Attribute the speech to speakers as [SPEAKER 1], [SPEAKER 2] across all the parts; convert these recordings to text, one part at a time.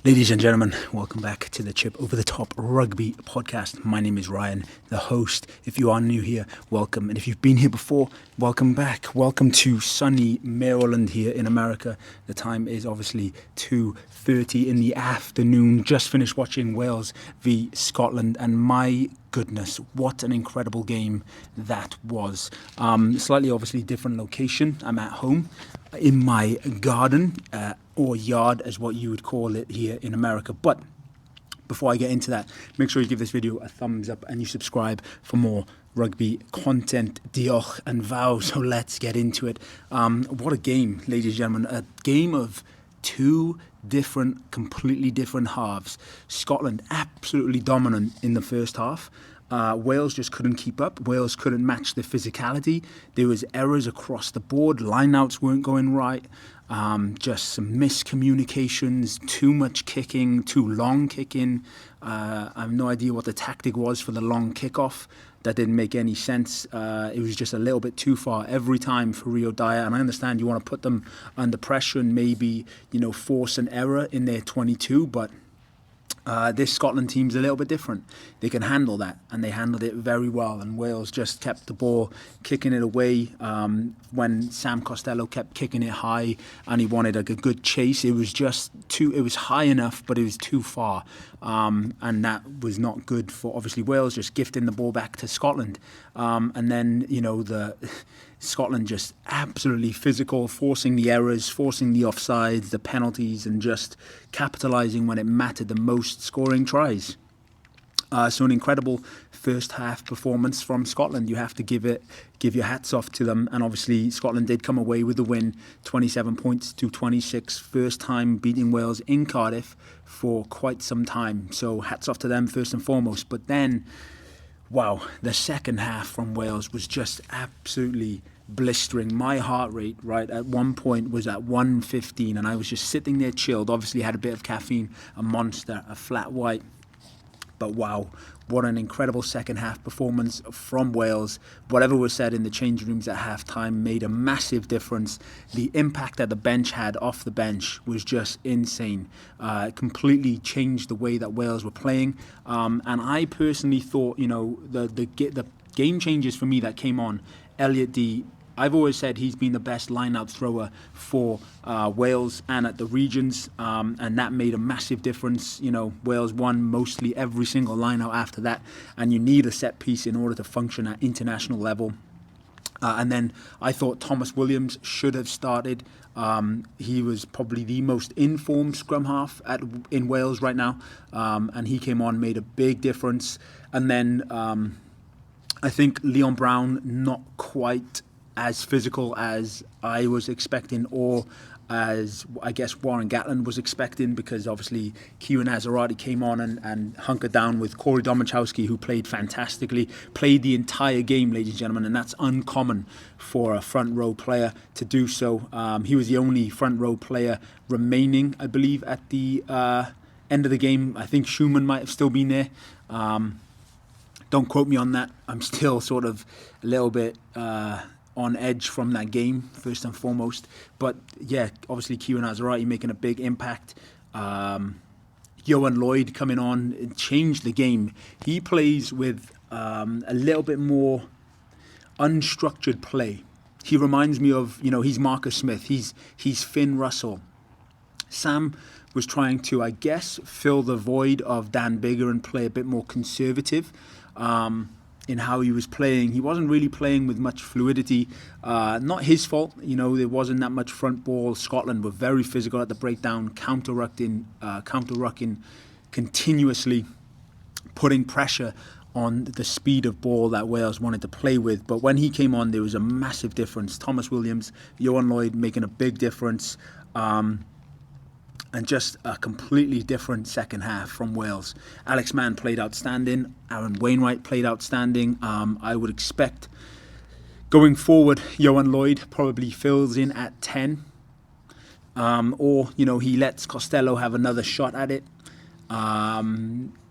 [SPEAKER 1] Ladies and gentlemen, welcome back to the Chip Over the Top Rugby podcast. My name is Ryan, the host. If you are new here, welcome. And if you've been here before, welcome back. Welcome to sunny Maryland here in America. The time is obviously 2:30 in the afternoon. Just finished watching Wales v Scotland, and my goodness, what an incredible game that was. Slightly obviously different location. I'm at home in my garden, or yard as what you would call it here in America. But before I get into that, make sure you give this video a thumbs up and you subscribe for more rugby content. Diolch Yn Fawr. So let's get into it. What a game, ladies and gentlemen. A game of two completely different halves. Scotland absolutely dominant in the first half. Wales just couldn't keep up. Wales couldn't match the physicality. There was errors across the board. Lineouts weren't going right. Just some miscommunications, too much kicking, too long kicking. I have no idea what the tactic was for the long kickoff. That didn't make any sense. It was just a little bit too far every time for Rio Dyer. And I understand you want to put them under pressure and maybe, force an error in their 22, but this Scotland team's a little bit different. They can handle that, and they handled it very well. And Wales just kept the ball, kicking it away. When Sam Costello kept kicking it high, and he wanted a good chase, it was just it was high enough, but it was too far. And that was not good for, obviously, Wales just gifting the ball back to Scotland. And then, the Scotland just absolutely physical, forcing the errors, forcing the offsides, the penalties, and just capitalising when it mattered the most, scoring tries. So an incredible first half performance from Scotland. You have to give your hats off to them. And obviously Scotland did come away with the win, 27 points to 26. First time beating Wales in Cardiff for quite some time. So hats off to them first and foremost. But then, wow, the second half from Wales was just absolutely blistering. My heart rate, right, at one point was at 115, and I was just sitting there chilled. Obviously had a bit of caffeine, a Monster, a flat white. But wow, what an incredible second half performance from Wales. Whatever was said in the change rooms at halftime made a massive difference. The impact that the bench had off the bench was just insane. It completely changed the way that Wales were playing. And I personally thought, the game changers for me that came on, Elliot D, I've always said he's been the best line-out thrower for Wales and at the regions, and that made a massive difference. Wales won mostly every single line-out after that, and you need a set piece in order to function at international level. And then I thought Thomas Williams should have started. He was probably the most informed scrum half in Wales right now, and he came on, made a big difference. And then I think Leon Brown, not quite as physical as I was expecting, or as I guess Warren Gatland was expecting, because obviously Kieran Azarati came on and hunkered down with Corey Domachowski, who played fantastically, played the entire game, ladies and gentlemen, and that's uncommon for a front row player to do so. He was the only front row player remaining, I believe, at the end of the game. I think Schumann might have still been there. Don't quote me on that. I'm still sort of a little bit on edge from that game, first and foremost. But yeah, obviously Kieran Azarati making a big impact. Ioan Lloyd coming on and changed the game. He plays with a little bit more unstructured play. He reminds me of, he's Marcus Smith. He's Finn Russell. Sam was trying to, I guess, fill the void of Dan Biggar and play a bit more conservative in how he was playing. He wasn't really playing with much fluidity. Not his fault. There wasn't that much front ball. Scotland were very physical at the breakdown, counter-rucking continuously, putting pressure on the speed of ball that Wales wanted to play with. But when he came on, there was a massive difference. Thomas Williams, Ioan Lloyd making a big difference. And just a completely different second half from Wales. Alex Mann played outstanding. Aaron Wainwright played outstanding. I would expect going forward, Ioan Lloyd probably fills in at 10. Or he lets Costello have another shot at it.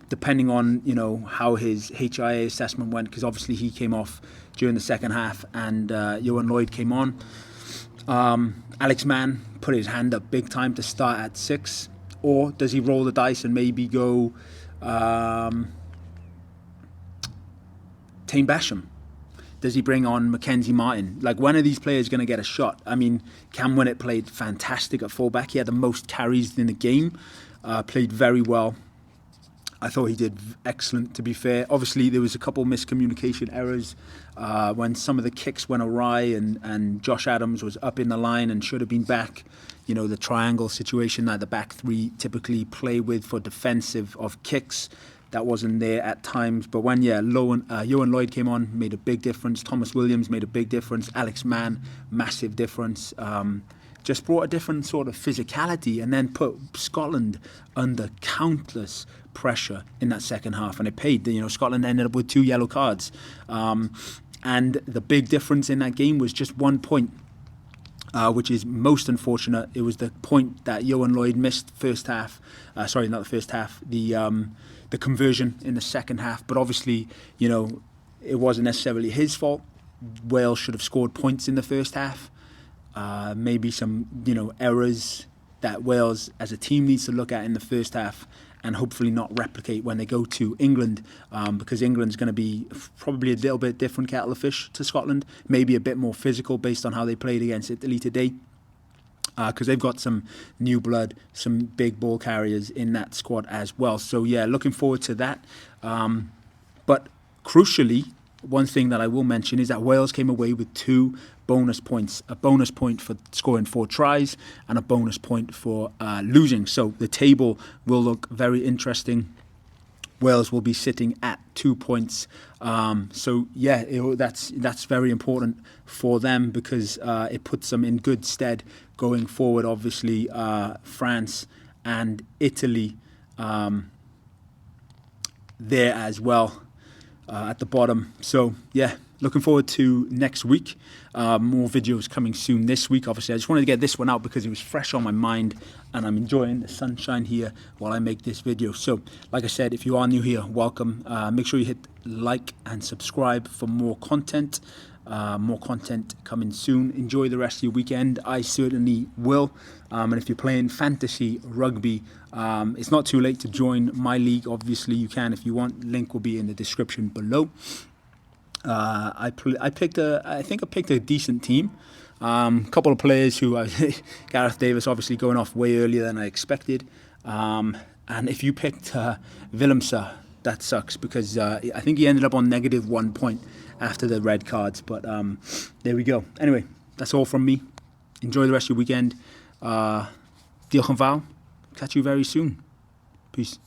[SPEAKER 1] Depending on, how his HIA assessment went, because obviously he came off during the second half and Ioan Lloyd came on. Alex Mann put his hand up big time to start at 6. Or does he roll the dice and maybe go Tane Basham? Does he bring on Mackenzie Martin? Like, when are these players going to get a shot? I mean, Cam Winnett played fantastic at fullback. He had the most carries in the game, played very well. I thought he did excellent, to be fair. Obviously, there was a couple miscommunication errors when some of the kicks went awry and Josh Adams was up in the line and should have been back. You know, the triangle situation that the back three typically play with for defensive of kicks. That wasn't there at times. But when, Yohan Lloyd came on, made a big difference. Thomas Williams made a big difference. Alex Mann, massive difference. Just brought a different sort of physicality and then put Scotland under countless pressure in that second half. And it paid. You know, Scotland ended up with 2 yellow cards. And the big difference in that game was just 1 point. Which is most unfortunate. It was the point that Yohan Lloyd missed first half. Sorry, not the first half. The conversion in the second half. But obviously, you know, it wasn't necessarily his fault. Wales should have scored points in the first half. Maybe some, you know, errors that Wales as a team needs to look at in the first half and hopefully not replicate when they go to England, because England's going to be probably a little bit different kettle of fish to Scotland, maybe a bit more physical based on how they played against Italy today, because they've got some new blood, some big ball carriers in that squad as well. So yeah, looking forward to that. But crucially, one thing that I will mention is that Wales came away with 2 bonus points. A bonus point for scoring 4 tries and a bonus point for losing. So the table will look very interesting. Wales will be sitting at 2 points. So yeah, that's very important for them because it puts them in good stead going forward. Obviously, France and Italy there as well. At the bottom. So yeah, looking forward to next week. More videos coming soon this week. Obviously, I just wanted to get this one out because it was fresh on my mind and I'm enjoying the sunshine here while I make this video. So like I said, if you are new here, welcome. Make sure you hit like and subscribe for more content. More content coming soon. Enjoy the rest of your weekend. I certainly will. And if you're playing fantasy rugby, it's not too late to join my league. Obviously, you can if you want. Link will be in the description below. I picked a decent team. Couple of players who Gareth Davis obviously going off way earlier than I expected. And if you picked Willemse, that sucks because I think he ended up on -1 point after the red cards. But there we go. Anyway, that's all from me. Enjoy the rest of your weekend. Diolch Yn Fawr. Catch you very soon. Peace.